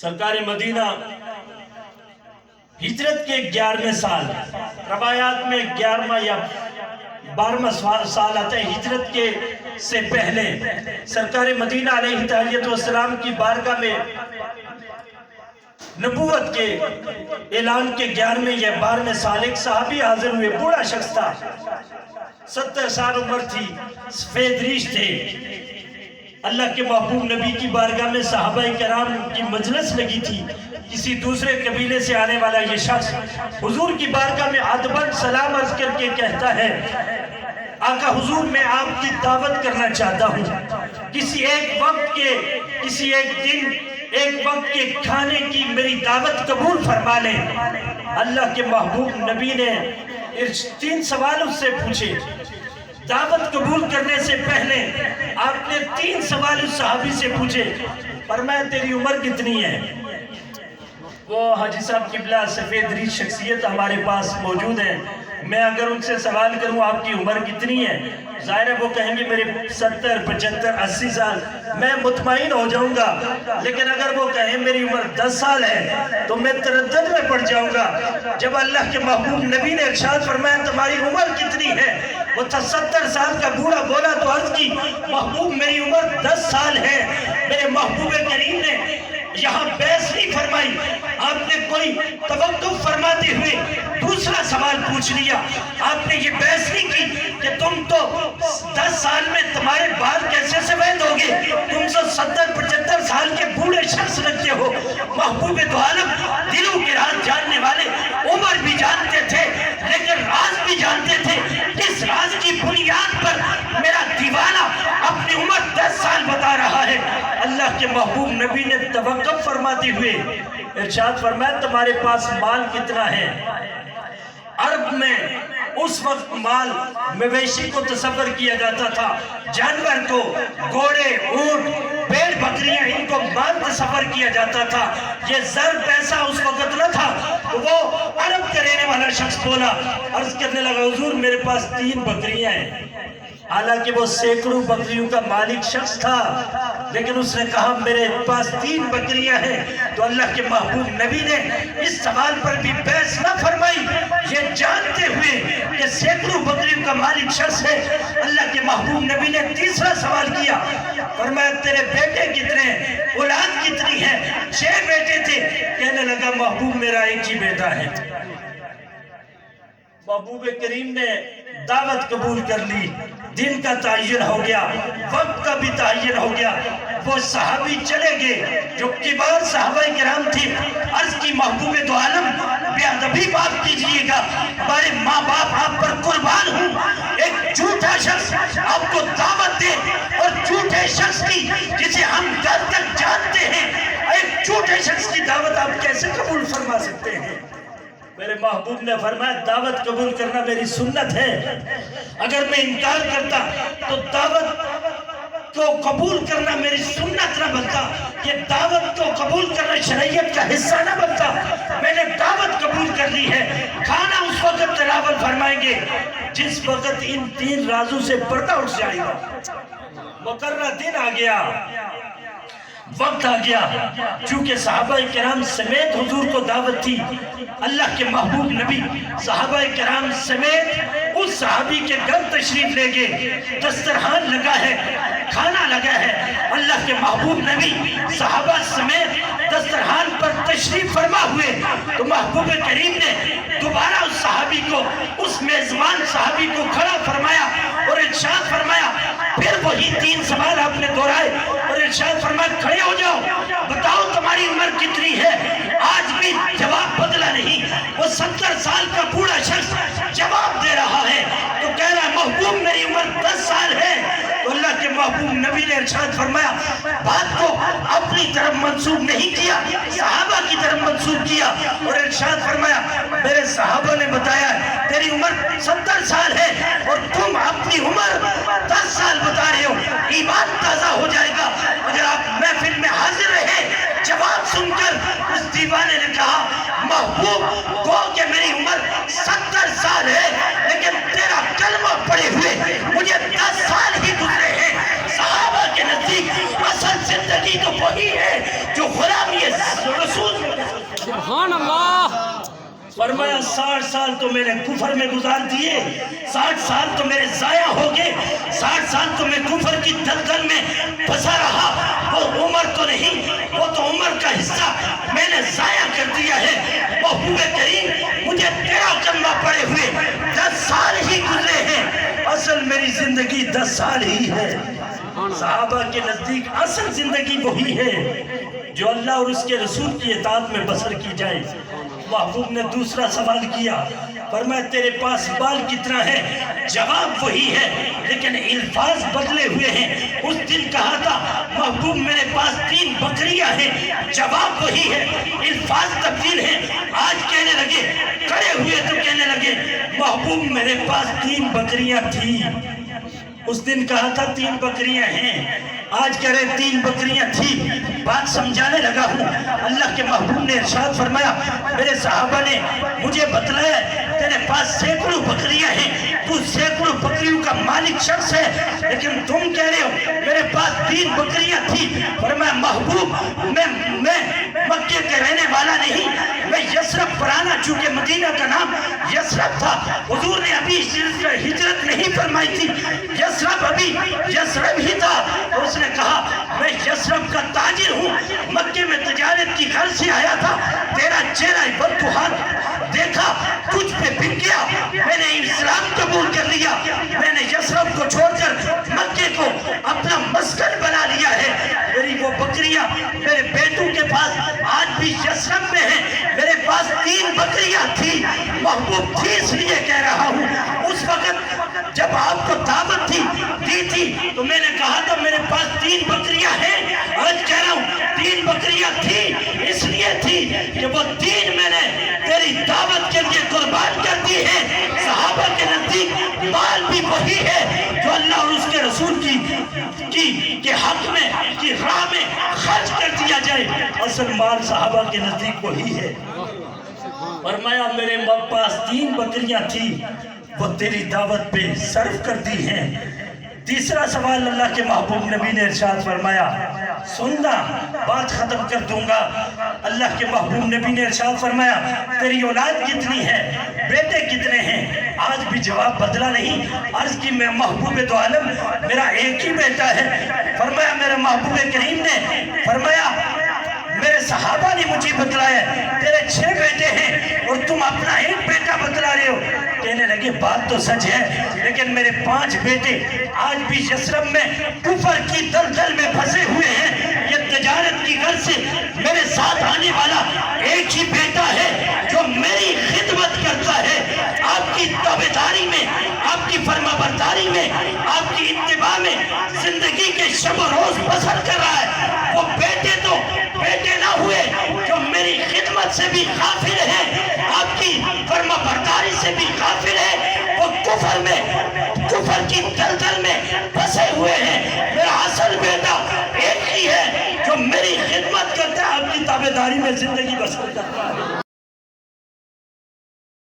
سرکار مدینہ ہجرت کے 11ویں سال، روایات میں 11واں یا 12واں سال آتا ہے ہجرت کے سے پہلے، سرکار مدینہ علیہ السلام کی بارگاہ میں نبوت کے اعلان کے 11ویں یا 12ویں سال ایک صحابی حاضر ہوئے، بوڑھا شخص تھا، 70 سال عمر تھی، سفید ریش تھے۔ اللہ کے محبوب نبی کی بارگاہ میں صحابہ کرام کی مجلس لگی تھی، کسی دوسرے قبیلے سے آنے والا یہ شخص حضور کی بارگاہ میں ادباً سلام عرض کر کے کہتا ہے، آقا حضور میں آپ کی دعوت کرنا چاہتا ہوں، کسی ایک وقت کے کسی ایک دن ایک وقت کے کھانے کی میری دعوت قبول فرما لیں۔ اللہ کے محبوب نبی نے 3 سوال اس سے پوچھے، دعوت قبول کرنے سے پہلے آپ نے 3 سوال اس صحابی سے پوچھے، فرمایا تیری عمر کتنی ہے؟ وہ حاجی صاحب قبلہ سفید ریش شخصیت ہمارے پاس موجود ہیں، میں اگر ان سے سوال کروں آپ کی عمر کتنی ہے، ظاہر ہے وہ کہیں گے میرے 70 75 80 سال، میں مطمئن ہو جاؤں گا، لیکن اگر وہ کہیں میری عمر 10 سال ہے تو میں تردد میں پڑ جاؤں گا۔ جب اللہ کے محبوب نبی نے ارشاد فرمایا تمہاری عمر کتنی ہے، وہ 70 سال کا بوڑھا بولا تو عرض کی محبوب میری عمر 10 سال ہے۔ میرے محبوب کریم نے یہاں بحث نہیں فرمائی، آپ نے کوئی توقف فرماتے ہوئے دوسرا سوال پوچھ لیا، آپ نے یہ بحث نہیں کی کہ تم تو 10 سال میں تمہارے بال کیسے سفید ہوگے، تم سے 70 75 سال کے بوڑھے شخص لگتے ہو۔ محبوب دو عالم دلوں کے راز جاننے والے عمر بھی جانتے تھے لیکن راز بھی جانتے تھے، اس راز کی بنیاد پر میرا دیوانہ اپنی عمر 10 سال بتا رہا ہے۔ اللہ کے محبوب نبی نے توقف فرماتے ہوئے ارشاد فرمایا تمہارے پاس مال کتنا ہے؟ عرب میں اس وقت مال مویشی کو تصور کیا جاتا تھا، جانور کو، گھوڑے، اونٹ، بھیڑ بکریاں، ان کو مال تصور کیا جاتا تھا۔ یہ زر پیسہ اس وقت نہ تھا۔ وہ عرب کے رہنے والا شخص بولا، عرض کرنے لگا حضور میرے پاس 3 بکریاں ہیں۔ حالانکہ وہ سینکڑوں بکریوں کا مالک شخص تھا، لیکن اس نے کہا میرے پاس 3 بکریاں ہیں۔ تو اللہ کے محبوب نبی نے اس سوال پر بھی بحث نہ فرمائی، یہ جانتے ہوئے کہ سینکڑوں بکریوں کا مالک شخص ہے۔ اللہ کے محبوب نبی نے تیسرا سوال کیا، فرمایا تیرے بیٹے کتنے ہیں، اولاد کتنی ہے؟ 6 بیٹے تھے۔ کہنے لگا محبوب میرا ایک ہی بیٹا ہے۔ محبوب کریم نے دعوت قبول کر لی، دن کا تعین ہو گیا، وقت کا بھی تعین ہو گیا۔ وہ صحابی چلے گئے جو کبار صحابہ کرام تھے، عرض کی محبوب دو عالم بے ادبی معاف کیجئے گا، ہمارے ماں باپ آپ پر قربان ہوں، ایک جھوٹا شخص آپ کو دعوت دے اور جھوٹے شخص کی جسے ہم گھر تک جانتے ہیں، ایک جھوٹے شخص کی دعوت آپ کیسے قبول فرما سکتے ہیں؟ میرے محبوب نے فرمایا دعوت قبول کرنا میری سنت ہے، اگر میں انکار کرتا تو دعوت کو قبول کرنا میری سنت نہ بنتا، یہ دعوت کو قبول کرنا شریعت کا حصہ نہ بنتا۔ میں نے دعوت قبول کر لی ہے، کھانا اس وقت تناول فرمائیں گے جس وقت ان 3 رازوں سے پردہ اٹھ جائے گا۔ مقررہ دن آ گیا، وقت آ گیا، چونکہ صحابہ کرام سمیت حضور کو دعوت تھی۔ اللہ کے محبوب نبی صحابہ کرام سمیت اس صحابی کے گھر تشریف لے گئے، دسترخوان لگا ہے، کھانا لگا ہے۔ اللہ کے محبوب نبی صحابہ سمیت دسترخوان پر تشریف فرما ہوئے تو محبوب کریم نے دوبارہ اس صحابی کو، اس میزبان صحابی کو کھڑا فرمایا اور ارشاد فرمایا، پھر وہی 3 سوال آپ نے دہرائے اور ارشاد فرمایا کھڑے ہو جاؤ، بتاؤ تمہاری عمر کتنی ہے؟ آج بھی جواب بدلا نہیں۔ وہ 70 سال کا بوڑھا شخص جواب دے رہا ہے تو کہہ رہا ہے محبوب میری عمر 10 سال ہے۔ تو اللہ کے محبوب نبی نے ارشاد فرمایا بات کو اپنی طرف منسوب نہیں کیا، صحابہ کی طرف منسوب کیا اور ارشاد فرمایا میرے صحابہ نے بتایا تیری عمر 70 سال ہے اور تم اپنی عمر 10 سال بتا رہے ہو، ایمان تازہ ہو جائے گا اگر آپ محفل میں حاضر رہے۔ جواب سن کر اس دیوانے نے کہا محبوب کو کہ میری عمر 70 سال ہے لیکن تیرا کلمہ پڑے ہوئے مجھے 10 سال ہی گزرے ہیں۔ صحابہ کے نزدیک اصل زندگی تو وہی ہے جو غلامی فرمایا 60 سال تو میں نے کفر میں گزار دیے، 60 سال تو میرے ضائع ہو گئے، 60 سال تو میں کفر کی دلدل میں پھنسا رہا، وہ عمر تو نہیں، وہ تو عمر کا حصہ میں نے ضائع کر دیا ہے۔ محبوب کریم مجھے تیرا کلمہ پڑے ہوئے 10 سال ہی گزرے ہیں، اصل میری زندگی 10 سال ہی ہے۔ صحابہ کے نزدیک اصل زندگی وہی ہے جو اللہ اور اس کے رسول کی اطاعت میں بسر کی جائے۔ محبوب نے دوسرا سوال کیا، فرمایا تیرے پاس بال کتنا ہے؟ جواب وہی ہے لیکن الفاظ بدلے ہوئے ہیں۔ اس دن کہا تھا محبوب میرے پاس 3 بکریاں ہیں، جواب وہی ہے، الفاظ تبدیل ہیں۔ آج کہنے لگے، کھڑے ہوئے تو کہنے لگے محبوب میرے پاس 3 بکریاں تھی، اس دن کہا تھا 3 بکریاں ہیں، آج کہہ رہے 3 بکریاں تھی۔ بات سمجھانے لگا ہوں، اللہ کے محبوب نے ارشاد فرمایا میرے صحابہ نے مجھے بتلایا تیرے پاس سینکڑوں بکریاں ہیں، تو سینکڑوں بکریوں کا مالک شخص ہے، لیکن تم کہہ رہے ہو میرے پاس 3 بکریاں تھی۔ فرمایا محبوب میں مکے کے رہنے والا نہیں، میں یثرب پر آنا، چونکہ مدینہ کا نام یثرب تھا، حضور نے ابھی ہجرت نہیں فرمائی تھی، یثرب ابھی یثرب ہی تھا۔ اس نے کہا میں یثرب کا تاجر ہوں، مکے میں تجارت کی غرض سے آیا تھا، تیرا چہرہ بدخوات دیکھا، تجھ پہ بک گیا، میں نے اسلام قبول کر لیا، میں نے یثرب کو چھوڑ کر مکے کو اپنا مسکن بنا لیا ہے۔ میری وہ بکریاں میرے بیٹوں کے پاس آج بھی یثرب میں ہیں، میرے پاس 3 بکریاں تھی، محبوب تھی اس لیے کہہ رہا ہوں۔ اس وقت جب آپ کو دعوت دی تھی تو میں نے کہا تھا میرے پاس 3 بکریاں ہیں، آج کہہ رہا ہوں 3 بکریاں تھی، اس لیے تھی کہ وہ 3 میں نے تیری دعوت کے لیے قربان کر دی ہے۔ صحابہ کے نزدیک مال بھی وہی ہے جو اللہ اور اس کے رسول کی حق میں کی راہ میں خرچ کر دیا جائے، اصل مال صحابہ کے نزدیک وہی ہے۔ فرمایا میرے پاس 3 بکریاں تھی، وہ تیری دعوت پہ صرف کر دی ہیں۔ تیسرا سوال اللہ کے محبوب نبی نے ارشاد فرمایا، سننا بات ختم کر دوں گا۔ اللہ کے محبوب نبی نے ارشاد فرمایا تیری اولاد کتنی ہے، بیٹے کتنے ہیں؟ آج بھی جواب بدلا نہیں۔ عرض کی میں محبوب دو عالم میرا ایک ہی بیٹا ہے۔ فرمایا میرے محبوب کریم نے فرمایا میرے صحابہ نے مجھے بتلایا تیرے 6 بیٹے ہیں اور تم اپنا 1 بیٹا بتلا رہے ہو۔ کہنے لگے بات تو سچ ہے لیکن میرے 5 بیٹے آج بھی یثرب میں کفر کی دلدل میں پھنسے ہوئے ہیں، یہ تجارت کی غرض سے میرے ساتھ آنے والا ایک ہی بیٹا ہے جو میری خدمت کرتا ہے، آپ کی تابعداری میں، آپ کی فرما برداری میں، آپ کی اتباع میں زندگی کے شب و روز بسر کر رہا ہے۔ وہ بیٹے تو بیٹے نہ ہوئے جو میری خدمت سے بھی غافل ہے، آپ کی فرما برداری سے بھی غافل ہے، وہ کفر میں، کفر کی دلدل میں پھنسے ہوئے ہیں۔ میرا اصل بیٹا ایک ہی ہے جو میری خدمت کرتا ہے، آپ کی تابعداری میں زندگی بسر کرتا ہے۔